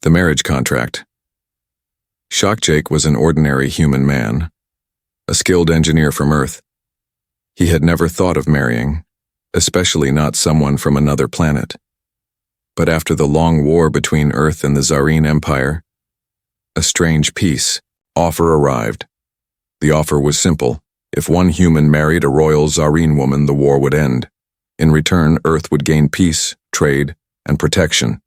The marriage contract. Shock Jake was an ordinary human man, a skilled engineer from Earth. He had never thought of marrying, especially not someone from another planet. But after the long war between Earth and the Tsarine Empire, a strange peace offer arrived. The offer was simple. If one human married a royal Tsarine woman, the war would end. In return, Earth would gain peace, trade, and protection.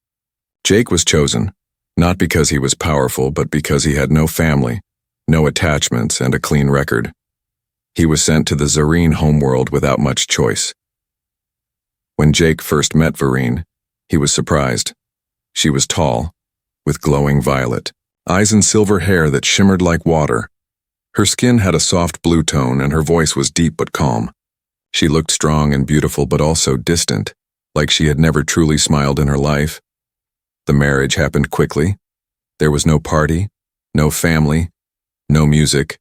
Jake was chosen, not because he was powerful, but because he had no family, no attachments, and a clean record. He was sent to the Tsarine homeworld without much choice. When Jake first met Vereen, he was surprised. She was tall, with glowing violet eyes and silver hair that shimmered like water. Her skin had a soft blue tone, and her voice was deep but calm. She looked strong and beautiful, but also distant, like she had never truly smiled in her life. The marriage happened quickly. There was no party, no family, no music,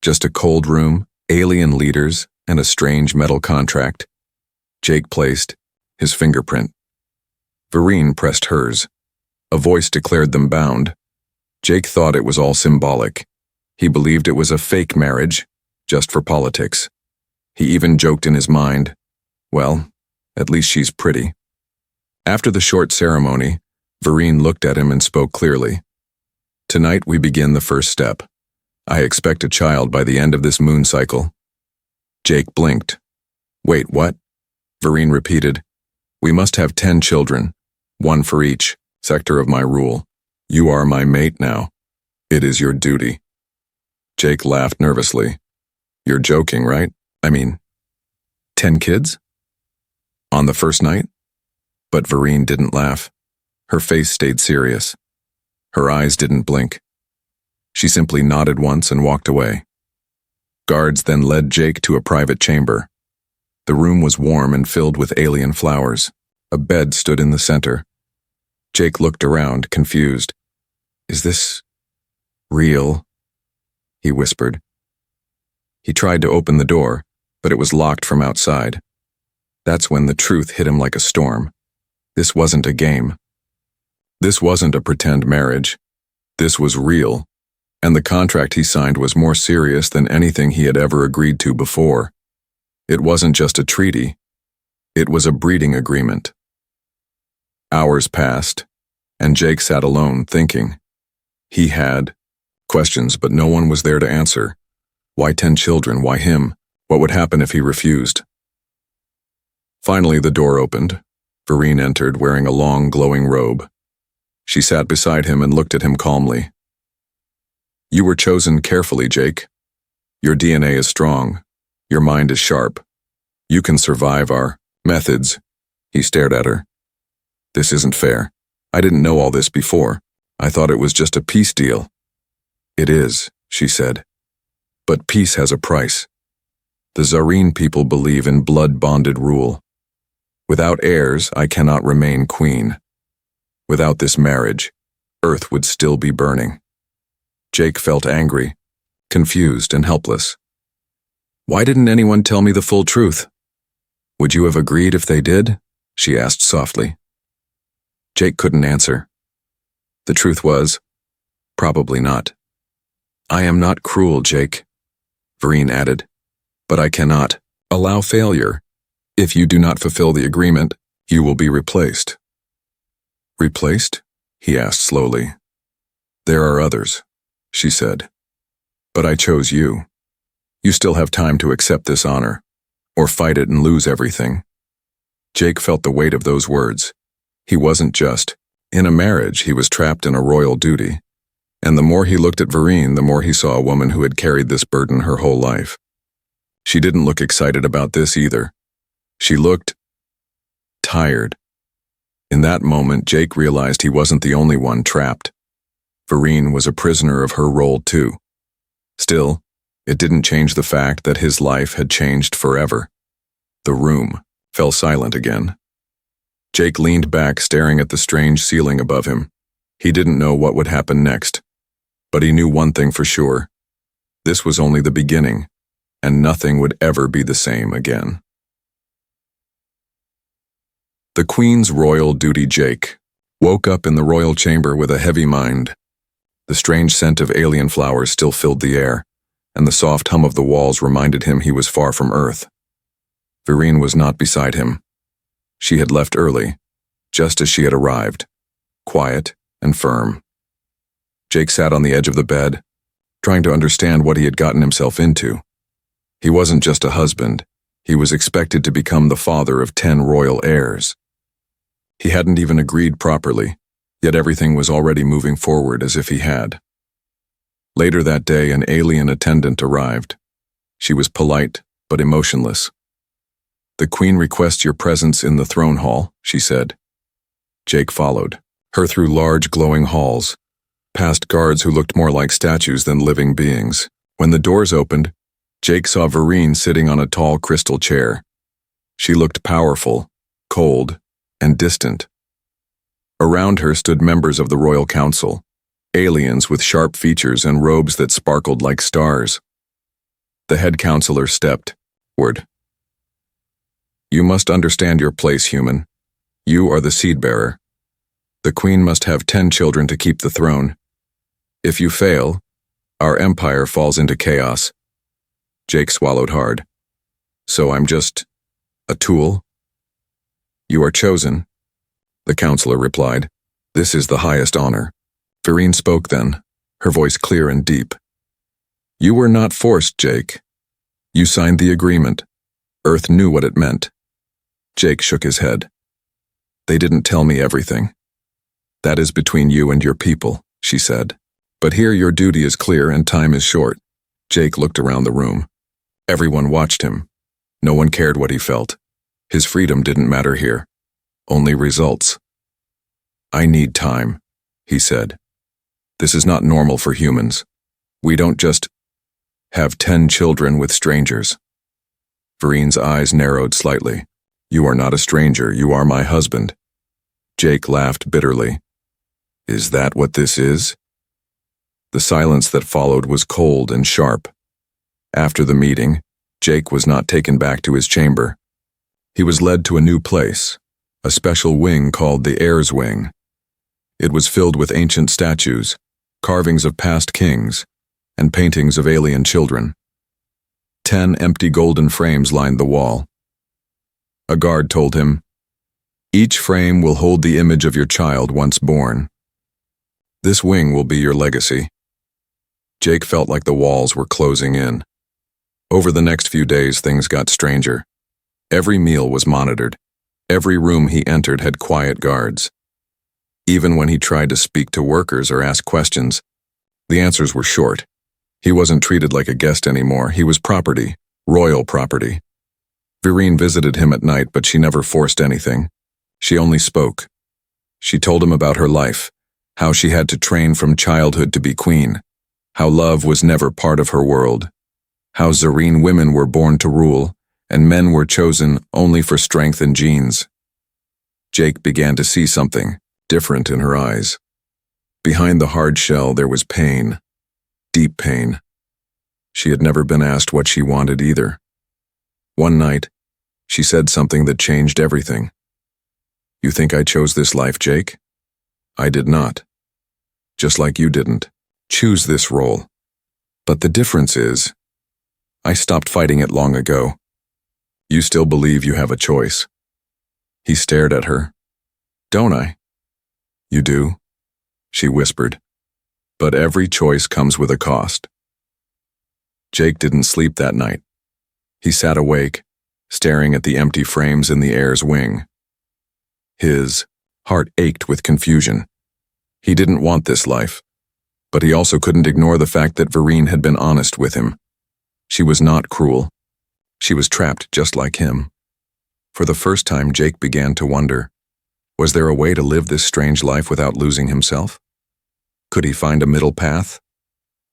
just a cold room, alien leaders, and a strange metal contract. Jake placed his fingerprint. Vereen pressed hers. A voice declared them bound. Jake thought it was all symbolic. He believed it was a fake marriage, just for politics. He even joked in his mind, well, at least she's pretty. After the short ceremony, Vereen looked at him and spoke clearly. Tonight we begin the first step. I expect a child by the end of this moon cycle. Jake blinked. Wait, what? Vereen repeated. We must have 10 children, 1 for each sector of my rule. You are my mate now. It is your duty. Jake laughed nervously. You're joking, right? 10 kids? On the first night? But Vereen didn't laugh. Her face stayed serious. Her eyes didn't blink. She simply nodded once and walked away. Guards then led Jake to a private chamber. The room was warm and filled with alien flowers. A bed stood in the center. Jake looked around, confused. Is this real? He whispered. He tried to open the door, but it was locked from outside. That's when the truth hit him like a storm. This wasn't a game. This wasn't a pretend marriage. This was real, and the contract he signed was more serious than anything he had ever agreed to before. It wasn't just a treaty. It was a breeding agreement. Hours passed, and Jake sat alone, thinking. He had questions, but no one was there to answer. Why 10 children? Why him? What would happen if he refused? Finally, the door opened. Vereen entered, wearing a long, glowing robe. She sat beside him and looked at him calmly. You were chosen carefully, Jake. Your DNA is strong. Your mind is sharp. You can survive our methods. He stared at her. This isn't fair. I didn't know all this before. I thought it was just a peace deal. It is, she said. But peace has a price. The Tsarine people believe in blood-bonded rule. Without heirs, I cannot remain queen. Without this marriage, Earth would still be burning. Jake felt angry, confused, and helpless. Why didn't anyone tell me the full truth? Would you have agreed if they did? She asked softly. Jake couldn't answer. The truth was, probably not. I am not cruel, Jake, Vereen added, but I cannot allow failure. If you do not fulfill the agreement, you will be replaced. Replaced? He asked slowly. There are others, she said. But I chose you. You still have time to accept this honor, or fight it and lose everything. Jake felt the weight of those words. He wasn't just in a marriage, he was trapped in a royal duty. And the more he looked at Vereen, the more he saw a woman who had carried this burden her whole life. She didn't look excited about this either. She looked tired. In that moment, Jake realized he wasn't the only one trapped. Vereen was a prisoner of her role too. Still, it didn't change the fact that his life had changed forever. The room fell silent again. Jake leaned back, staring at the strange ceiling above him. He didn't know what would happen next, but he knew one thing for sure. This was only the beginning, and nothing would ever be the same again. The Queen's Royal Duty. Jake woke up in the royal chamber with a heavy mind. The strange scent of alien flowers still filled the air, and the soft hum of the walls reminded him he was far from Earth. Vereen was not beside him. She had left early, just as she had arrived, quiet and firm. Jake sat on the edge of the bed, trying to understand what he had gotten himself into. He wasn't just a husband, he was expected to become the father of 10 royal heirs. He hadn't even agreed properly, yet everything was already moving forward as if he had. Later that day, an alien attendant arrived. She was polite, but emotionless. "The Queen requests your presence in the throne hall," she said. Jake followed her through large glowing halls, past guards who looked more like statues than living beings. When the doors opened, Jake saw Vereen sitting on a tall crystal chair. She looked powerful, cold, and distant. Around her stood members of the Royal Council, aliens with sharp features and robes that sparkled like stars. The head counselor stepped forward. "You must understand your place, human. You are the seed-bearer. The Queen must have 10 children to keep the throne. If you fail, our empire falls into chaos." Jake swallowed hard. "So I'm just a tool?" "You are chosen," the counselor replied. "This is the highest honor." Vereen spoke then, her voice clear and deep. "You were not forced, Jake. You signed the agreement. Earth knew what it meant." Jake shook his head. "They didn't tell me everything. That is between you and your people," she said. "But here your duty is clear and time is short." Jake looked around the room. Everyone watched him. No one cared what he felt. His freedom didn't matter here. Only results. "I need time," he said. "This is not normal for humans. We don't just have 10 children with strangers." Vereen's eyes narrowed slightly. "You are not a stranger, you are my husband." Jake laughed bitterly. "Is that what this is?" The silence that followed was cold and sharp. After the meeting, Jake was not taken back to his chamber. He was led to a new place, a special wing called the Heirs Wing. It was filled with ancient statues, carvings of past kings, and paintings of alien children. 10 empty golden frames lined the wall. A guard told him, "Each frame will hold the image of your child once born. This wing will be your legacy." Jake felt like the walls were closing in. Over the next few days, things got stranger. Every meal was monitored. Every room he entered had quiet guards. Even when he tried to speak to workers or ask questions, the answers were short. He wasn't treated like a guest anymore. He was property, royal property. Vereen visited him at night, but she never forced anything. She only spoke. She told him about her life, how she had to train from childhood to be queen, how love was never part of her world, how Zareen women were born to rule, and men were chosen only for strength and genes. Jake began to see something different in her eyes. Behind the hard shell there was pain, deep pain. She had never been asked what she wanted either. One night, she said something that changed everything. "You think I chose this life, Jake? I did not. Just like you didn't choose this role. But the difference is, I stopped fighting it long ago. You still believe you have a choice." He stared at her. "Don't I?" "You do," she whispered. "But every choice comes with a cost." Jake didn't sleep that night. He sat awake, staring at the empty frames in the Heirs Wing. His heart ached with confusion. He didn't want this life, but he also couldn't ignore the fact that Vereen had been honest with him. She was not cruel. She was trapped just like him. For the first time, Jake began to wonder, was there a way to live this strange life without losing himself? Could he find a middle path?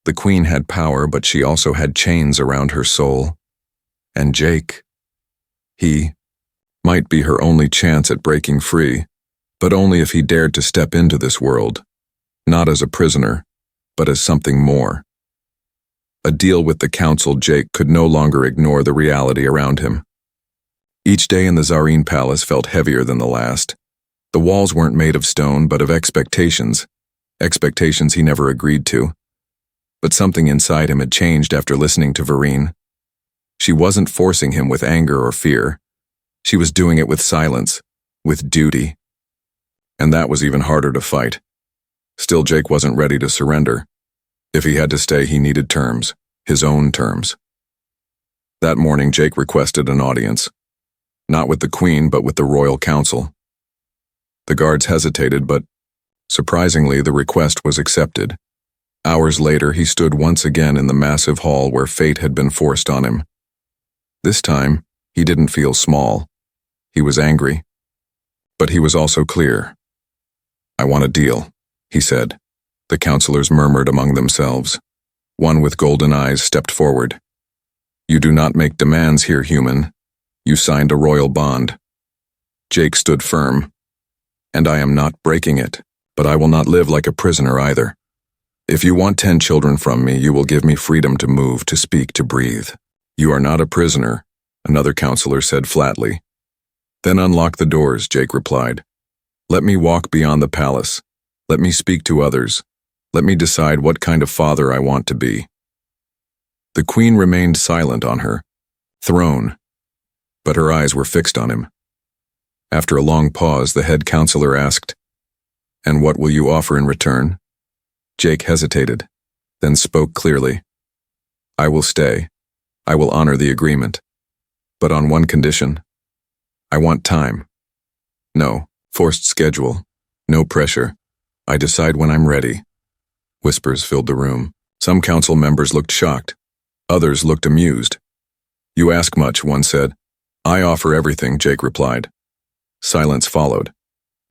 The Queen had power, but she also had chains around her soul. And Jake, he might be her only chance at breaking free, but only if he dared to step into this world, not as a prisoner, but as something more. A deal with the council. Jake could no longer ignore the reality around him. Each day in the Zareen Palace felt heavier than the last. The walls weren't made of stone, but of expectations he never agreed to. But something inside him had changed after listening to Vereen. She wasn't forcing him with anger or fear. She was doing it with silence, with duty. And that was even harder to fight. Still, Jake wasn't ready to surrender. If he had to stay, he needed terms, his own terms. That morning, Jake requested an audience. Not with the Queen, but with the Royal Council. The guards hesitated, but surprisingly, the request was accepted. Hours later, he stood once again in the massive hall where fate had been forced on him. This time, he didn't feel small. He was angry. But he was also clear. "I want a deal," he said. The counselors murmured among themselves. One with golden eyes stepped forward. "You do not make demands here, human. You signed a royal bond." Jake stood firm. "And I am not breaking it, but I will not live like a prisoner either. If you want 10 children from me, you will give me freedom to move, to speak, to breathe." "You are not a prisoner," another counselor said flatly. "Then unlock the doors," Jake replied. "Let me walk beyond the palace. Let me speak to others. Let me decide what kind of father I want to be." The Queen remained silent on her throne, but her eyes were fixed on him. After a long pause, the head counselor asked, "And what will you offer in return?" Jake hesitated, then spoke clearly. "I will stay. I will honor the agreement. But on one condition. I want time. No forced schedule. No pressure. I decide when I'm ready." Whispers filled the room. Some council members looked shocked. Others looked amused. "You ask much," one said. "I offer everything," Jake replied. Silence followed.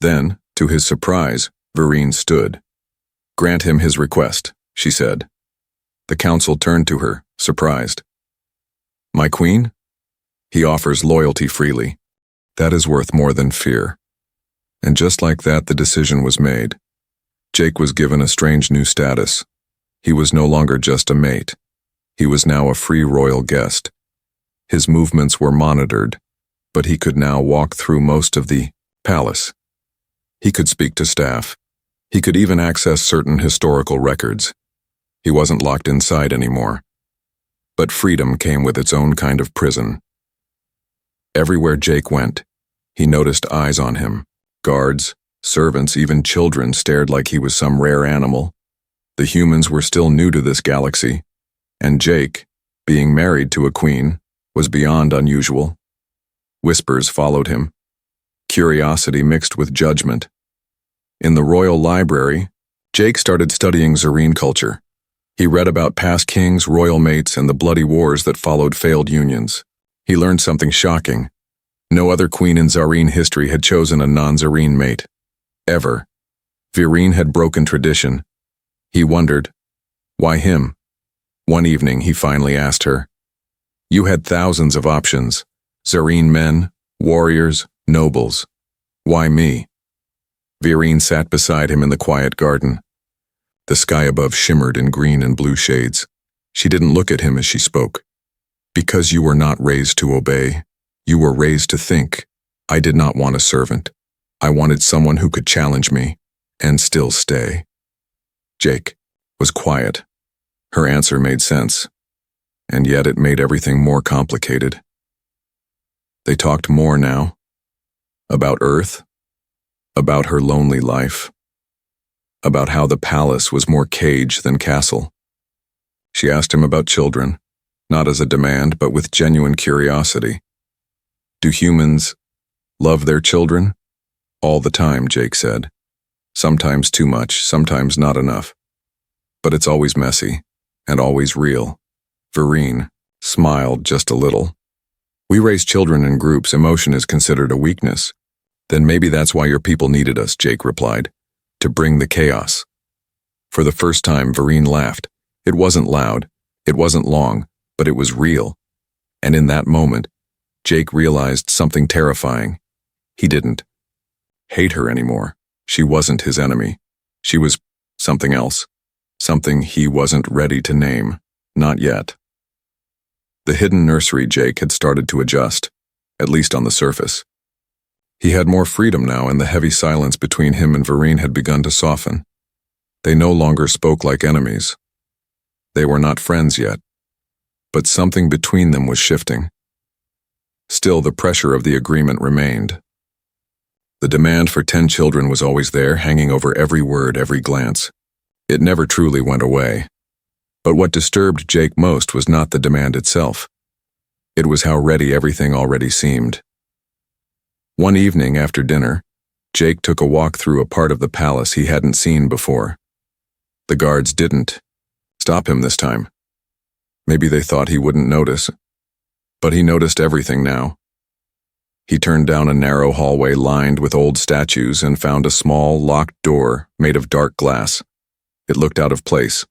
Then, to his surprise, Vereen stood. "Grant him his request," she said. The council turned to her, surprised. "My queen? He offers loyalty freely. That is worth more than fear." And just like that, the decision was made. Jake was given a strange new status. He was no longer just a mate. He was now a free royal guest. His movements were monitored, but he could now walk through most of the palace. He could speak to staff. He could even access certain historical records. He wasn't locked inside anymore. But freedom came with its own kind of prison. Everywhere Jake went, he noticed eyes on him. Guards, servants, even children stared like he was some rare animal. The humans were still new to this galaxy, and Jake, being married to a queen, was beyond unusual. Whispers followed him. Curiosity mixed with judgment. In the royal library, Jake started studying Zareen culture. He read about past kings, royal mates, and the bloody wars that followed failed unions. He learned something shocking. No other queen in Zareen history had chosen a non-Zareen mate. Ever. Vereen had broken tradition. He wondered, why him? One evening he finally asked her, "You had thousands of options. Zareen men, warriors, nobles. Why me?" Vereen sat beside him in the quiet garden. The sky above shimmered in green and blue shades. She didn't look at him as she spoke. "Because you were not raised to obey. You were raised to think. I did not want a servant. I wanted someone who could challenge me and still stay." Jake was quiet. Her answer made sense, and yet it made everything more complicated. They talked more now. About Earth. About her lonely life. About how the palace was more cage than castle. She asked him about children, not as a demand, but with genuine curiosity. Do humans love their children? All the time, Jake said. Sometimes too much, sometimes not enough. But it's always messy, and always real. Vereen smiled just a little. "We raise children in groups. Emotion is considered a weakness." "Then maybe that's why your people needed us," Jake replied. "To bring the chaos." For the first time, Vereen laughed. It wasn't loud, it wasn't long, but it was real. And in that moment, Jake realized something terrifying. He didn't hate her anymore. She wasn't his enemy. She was something else. Something he wasn't ready to name. Not yet. The hidden nursery Jake had started to adjust, at least on the surface. He had more freedom now, and the heavy silence between him and Vereen had begun to soften. They no longer spoke like enemies. They were not friends yet, but something between them was shifting. Still, the pressure of the agreement remained. The demand for 10 children was always there, hanging over every word, every glance. It never truly went away. But what disturbed Jake most was not the demand itself. It was how ready everything already seemed. One evening after dinner, Jake took a walk through a part of the palace he hadn't seen before. The guards didn't stop him this time. Maybe they thought he wouldn't notice, but he noticed everything now. He turned down a narrow hallway lined with old statues and found a small, locked door made of dark glass. It looked out of place.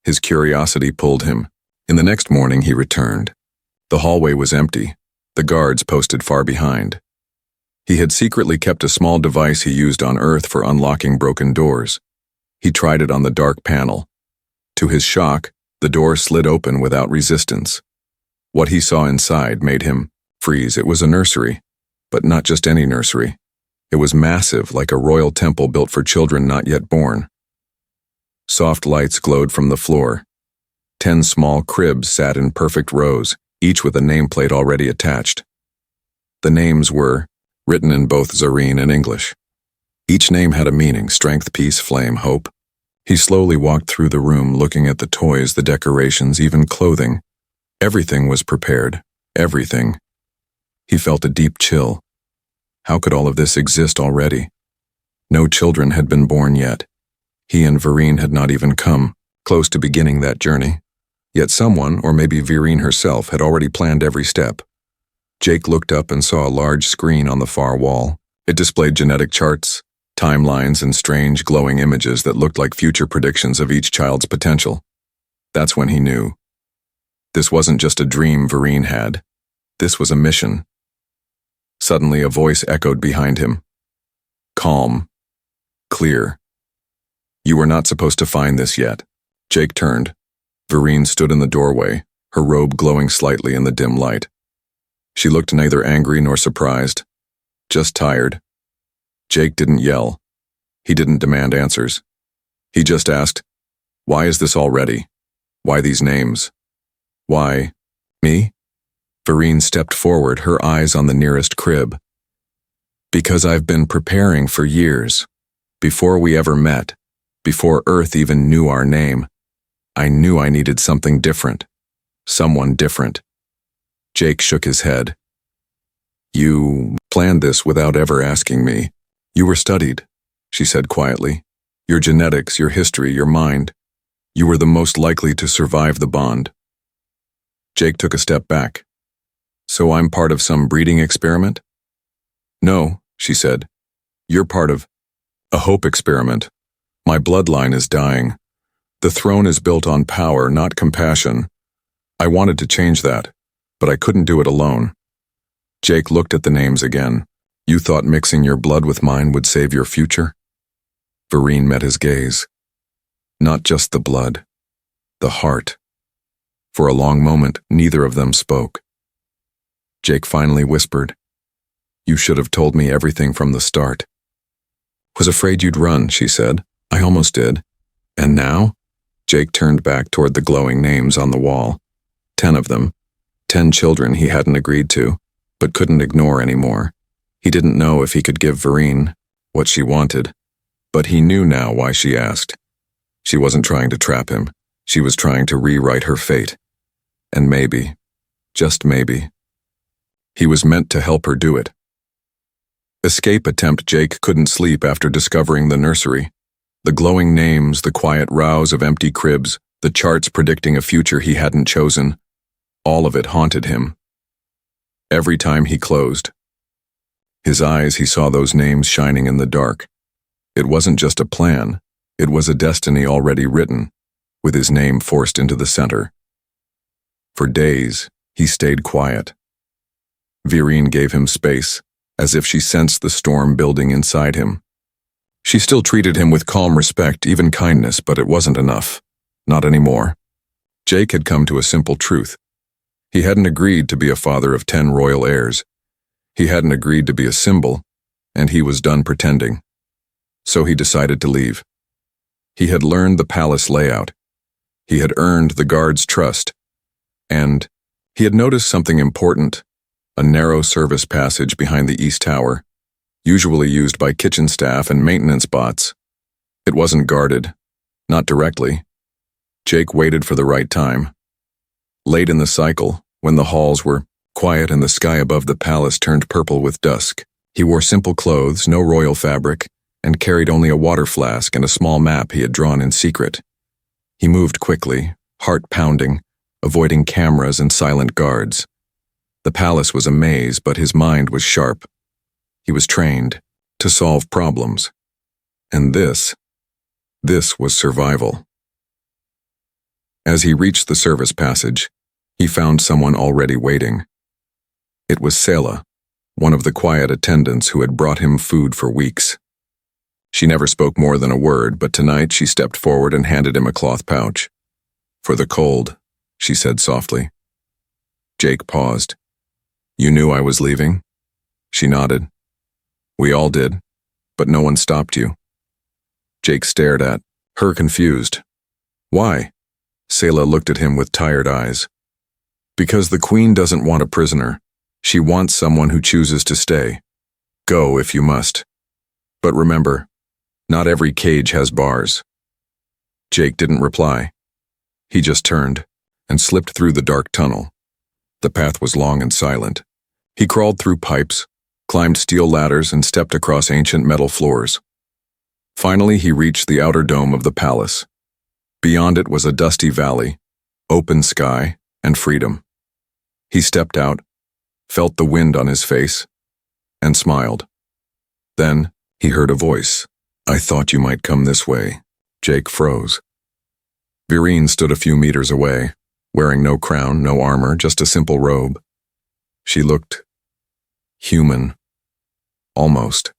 His curiosity pulled him. In the next morning, he returned. The hallway was empty, the guards posted far behind. He had secretly kept a small device he used on Earth for unlocking broken doors. He tried it on the dark panel. To his shock, the door slid open without resistance. What he saw inside made him freeze. It was a nursery, but not just any nursery. It was massive, like a royal temple built for children not yet born. Soft lights glowed from the floor. 10 small cribs sat in perfect rows, each with a nameplate already attached. The names were written in both Zareen and English. Each name had a meaning: strength, peace, flame, hope. He slowly walked through the room, looking at the toys, the decorations, even clothing. Everything was prepared. Everything. He felt a deep chill. How could all of this exist already? No children had been born yet. He and Vereen had not even come close to beginning that journey. Yet someone, or maybe Vereen herself, had already planned every step. Jake looked up and saw a large screen on the far wall. It displayed genetic charts, timelines, and strange glowing images that looked like future predictions of each child's potential. That's when he knew. This wasn't just a dream Vereen had. This was a mission. Suddenly, a voice echoed behind him. Calm. Clear. You were not supposed to find this yet. Jake turned. Vereen stood in the doorway, her robe glowing slightly in the dim light. She looked neither angry nor surprised, just tired. Jake didn't yell. He didn't demand answers. He just asked, "Why is this already? Why these names? Why, me?" Vereen stepped forward, her eyes on the nearest crib. "Because I've been preparing for years. Before we ever met, before Earth even knew our name, I knew I needed something different. Someone different." Jake shook his head. "You planned this without ever asking me. You were studied," she said quietly. "Your genetics, your history, your mind. You were the most likely to survive the bond." Jake took a step back. "So I'm part of some breeding experiment?" "No," she said. "You're part of a hope experiment. My bloodline is dying. The throne is built on power, not compassion. I wanted to change that, but I couldn't do it alone." Jake looked at the names again. "You thought mixing your blood with mine would save your future?" Vereen met his gaze. Not just the blood, the heart. For a long moment, neither of them spoke. Jake finally whispered, "You should have told me everything from the start." "Was afraid you'd run," she said. "I almost did. And now?" Jake turned back toward the glowing names on the wall. 10 of them. 10 children he hadn't agreed to, but couldn't ignore anymore. He didn't know if he could give Vereen what she wanted, but he knew now why she asked. She wasn't trying to trap him. She was trying to rewrite her fate. And maybe, just maybe, he was meant to help her do it. Escape attempt. Jake couldn't sleep after discovering the nursery. The glowing names, the quiet rows of empty cribs, the charts predicting a future he hadn't chosen. All of it haunted him. Every time he closed his eyes, he saw those names shining in the dark. It wasn't just a plan, it was a destiny already written, with his name forced into the center. For days, he stayed quiet. Vereen gave him space, as if she sensed the storm building inside him. She still treated him with calm respect, even kindness, but it wasn't enough. Not anymore. Jake had come to a simple truth. He hadn't agreed to be a father of 10 royal heirs. He hadn't agreed to be a symbol, and he was done pretending. So he decided to leave. He had learned the palace layout. He had earned the guards' trust. And he had noticed something important, a narrow service passage behind the East Tower, usually used by kitchen staff and maintenance bots. It wasn't guarded, not directly. Jake waited for the right time. Late in the cycle, when the halls were quiet and the sky above the palace turned purple with dusk, he wore simple clothes, no royal fabric, and carried only a water flask and a small map he had drawn in secret. He moved quickly, heart pounding, avoiding cameras and silent guards. The palace was a maze, but his mind was sharp. He was trained to solve problems. And this was survival. As he reached the service passage, he found someone already waiting. It was Selah, one of the quiet attendants who had brought him food for weeks. She never spoke more than a word, but tonight she stepped forward and handed him a cloth pouch. "For the cold," she said softly. Jake paused. "You knew I was leaving?" She nodded. "We all did, but no one stopped you." Jake stared at her, confused. "Why?" Selah looked at him with tired eyes. "Because the Queen doesn't want a prisoner. She wants someone who chooses to stay. Go if you must. But remember, not every cage has bars." Jake didn't reply. He just turned and slipped through the dark tunnel. The path was long and silent. He crawled through pipes, climbed steel ladders, and stepped across ancient metal floors. Finally, he reached the outer dome of the palace. Beyond it was a dusty valley, open sky, and freedom. He stepped out, felt the wind on his face, and smiled. Then he heard a voice. "I thought you might come this way." Jake froze. Vireen stood a few meters away, wearing no crown, no armor, just a simple robe. She looked human. Almost.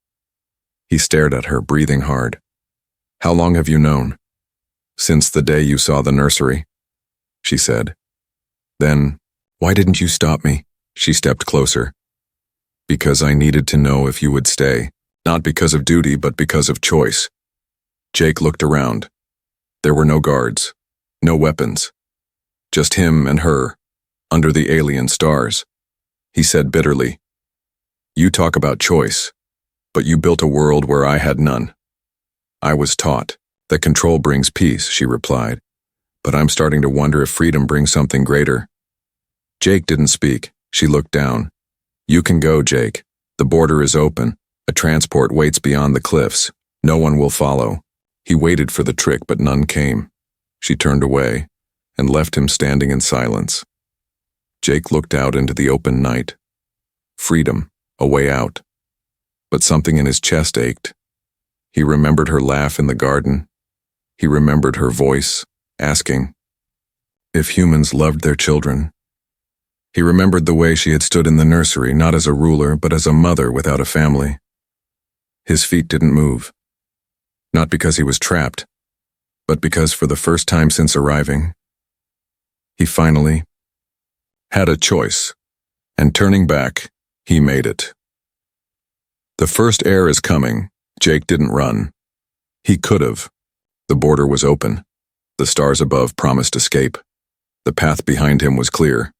He stared at her, breathing hard. "How long have you known?" "Since the day you saw the nursery," she said. "Then, why didn't you stop me?" She stepped closer. "Because I needed to know if you would stay. Not because of duty, but because of choice." Jake looked around. There were no guards, no weapons. Just him and her, under the alien stars. He said bitterly, "You talk about choice, but you built a world where I had none." "I was taught that control brings peace," she replied, "but I'm starting to wonder if freedom brings something greater." Jake didn't speak. She looked down. "You can go, Jake. The border is open. A transport waits beyond the cliffs. No one will follow." He waited for the trick, but none came. She turned away and left him standing in silence. Jake looked out into the open night. Freedom, a way out. But something in his chest ached. He remembered her laugh in the garden. He remembered her voice, asking if humans loved their children. He remembered the way she had stood in the nursery, not as a ruler, but as a mother without a family. His feet didn't move. Not because he was trapped, but because for the first time since arriving, he finally had a choice, and turning back, he made it. The first air is coming. Jake didn't run. He could have. The border was open. The stars above promised escape. The path behind him was clear.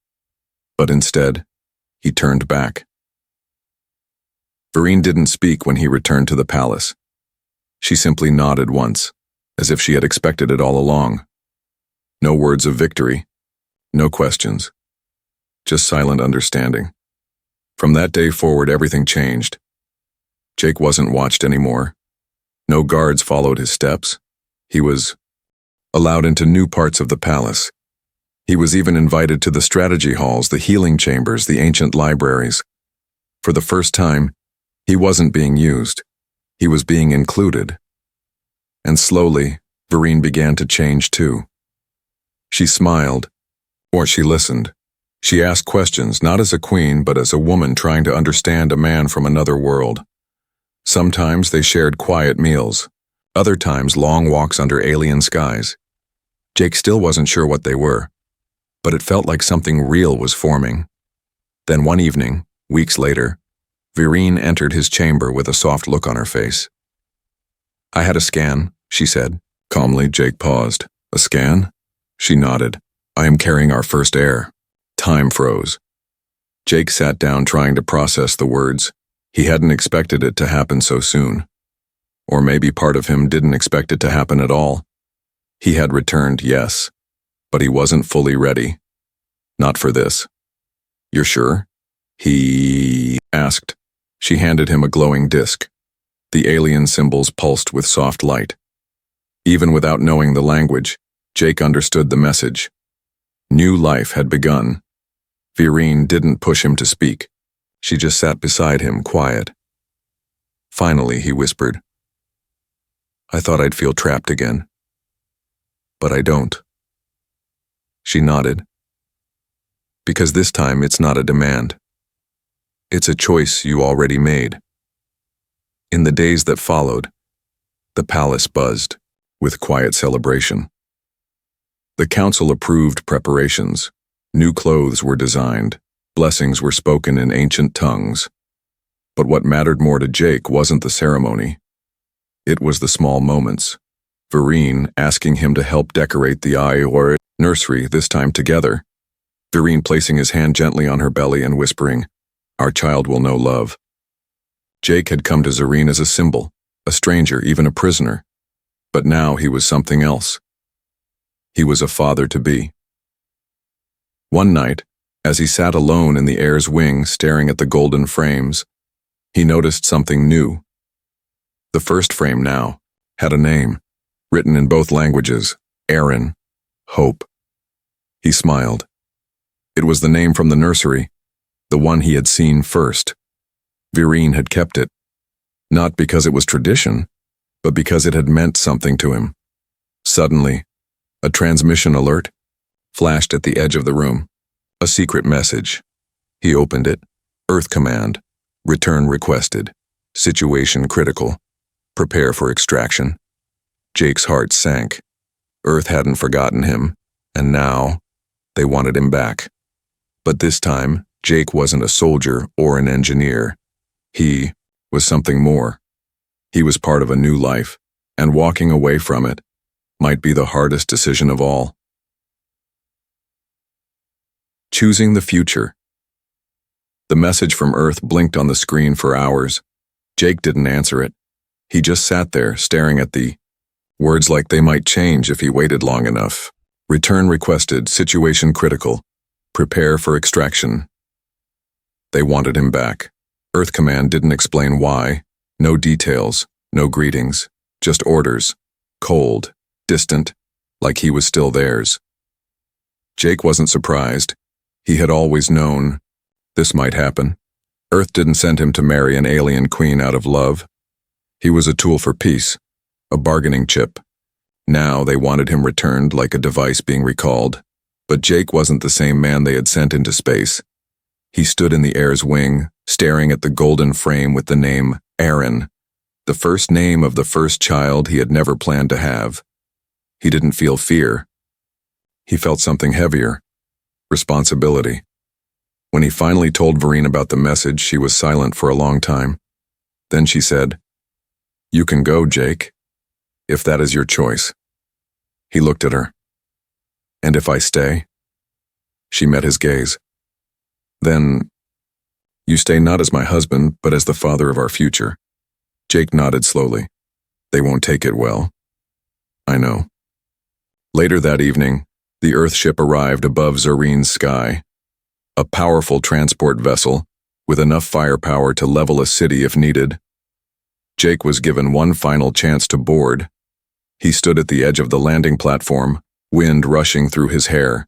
But instead, he turned back. Vireen didn't speak when he returned to the palace. She simply nodded once, as if she had expected it all along. No words of victory, no questions, just silent understanding. From that day forward, everything changed. Jake wasn't watched anymore. No guards followed his steps. He was allowed into new parts of the palace. He was even invited to the strategy halls, the healing chambers, the ancient libraries. For the first time, he wasn't being used. He was being included. And slowly, Vireen began to change too. She smiled, or she listened. She asked questions, not as a queen, but as a woman trying to understand a man from another world. Sometimes they shared quiet meals, other times long walks under alien skies. Jake still wasn't sure what they were, but it felt like something real was forming. Then one evening, weeks later, Vireen entered his chamber with a soft look on her face. "I had a scan," she said. Calmly, Jake paused. "A scan?" She nodded. "I am carrying our first heir." Time froze. Jake sat down trying to process the words. He hadn't expected it to happen so soon. Or maybe part of him didn't expect it to happen at all. He had returned, yes, but he wasn't fully ready. Not for this. "You're sure?" he asked. She handed him a glowing disc. The alien symbols pulsed with soft light. Even without knowing the language, Jake understood the message. New life had begun. Vireen didn't push him to speak. She just sat beside him, quiet. Finally, he whispered, "I thought I'd feel trapped again. But I don't." She nodded. "Because this time it's not a demand. It's a choice you already made." In the days that followed, the palace buzzed with quiet celebration. The council approved preparations. New clothes were designed. Blessings were spoken in ancient tongues. But what mattered more to Jake wasn't the ceremony. It was the small moments. Vireen asking him to help decorate the HFY nursery, this time together. Vireen placing his hand gently on her belly and whispering, "Our child will know love." Jake had come to Zareen as a symbol, a stranger, even a prisoner. But now he was something else. He was a father-to-be. One night, as he sat alone in the heir's wing staring at the golden frames, he noticed something new. The first frame now had a name, written in both languages, Aaron, Hope. He smiled. It was the name from the nursery, the one he had seen first. Vireen had kept it, not because it was tradition, but because it had meant something to him. Suddenly, a transmission alert flashed at the edge of the room. A secret message. He opened it. Earth command. Return requested. Situation critical. Prepare for extraction. Jake's heart sank. Earth hadn't forgotten him, and now they wanted him back. But this time, Jake wasn't a soldier or an engineer. He was something more. He was part of a new life, and walking away from it might be the hardest decision of all. Choosing the future. The message from Earth blinked on the screen for hours. Jake didn't answer it. He just sat there, staring at the words like they might change if he waited long enough. Return requested, situation critical. Prepare for extraction. They wanted him back. Earth Command didn't explain why. No details, no greetings, just orders. Cold, distant, like he was still theirs. Jake wasn't surprised. He had always known this might happen. Earth didn't send him to marry an alien queen out of love. He was a tool for peace, a bargaining chip. Now they wanted him returned like a device being recalled. But Jake wasn't the same man they had sent into space. He stood in the heir's wing, staring at the golden frame with the name Aaron, the first name of the first child he had never planned to have. He didn't feel fear. He felt something heavier. Responsibility. When he finally told Vireen about the message, she was silent for a long time. Then she said, "You can go, Jake, if that is your choice." He looked at her. "And if I stay?" She met his gaze. "Then, you stay not as my husband, but as the father of our future." Jake nodded slowly. "They won't take it well." "I know." Later that evening, the Earthship arrived above Zareen's sky. A powerful transport vessel, with enough firepower to level a city if needed. Jake was given one final chance to board. He stood at the edge of the landing platform, wind rushing through his hair.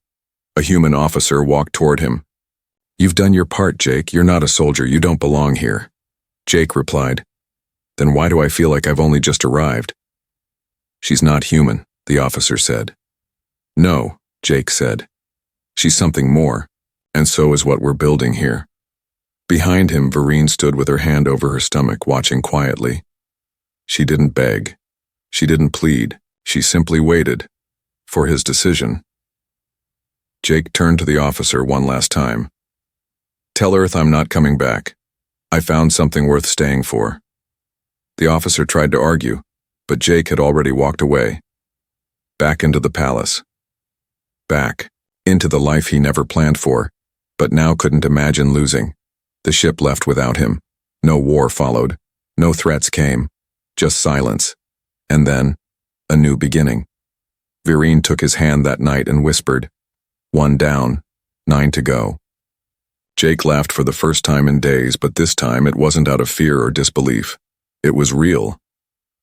A human officer walked toward him. "You've done your part, Jake. You're not a soldier. You don't belong here." Jake replied, "Then why do I feel like I've only just arrived?" "She's not human," the officer said. "No," Jake said. "She's something more, and so is what we're building here." Behind him, Vireen stood with her hand over her stomach, watching quietly. She didn't beg. She didn't plead. She simply waited for his decision. Jake turned to the officer one last time. "Tell Earth I'm not coming back. I found something worth staying for. The officer tried to argue, but Jake had already walked away. Back into the palace. Back into the life he never planned for, but now couldn't imagine losing. The ship left without him. No war followed. No threats came. Just silence. And then, a new beginning. Vireen took his hand that night and whispered, 1 down, 9 to go. Jake laughed for the first time in days, but this time it wasn't out of fear or disbelief. It was real.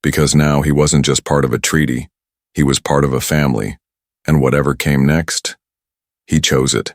Because now he wasn't just part of a treaty. He was part of a family. And whatever came next, he chose it.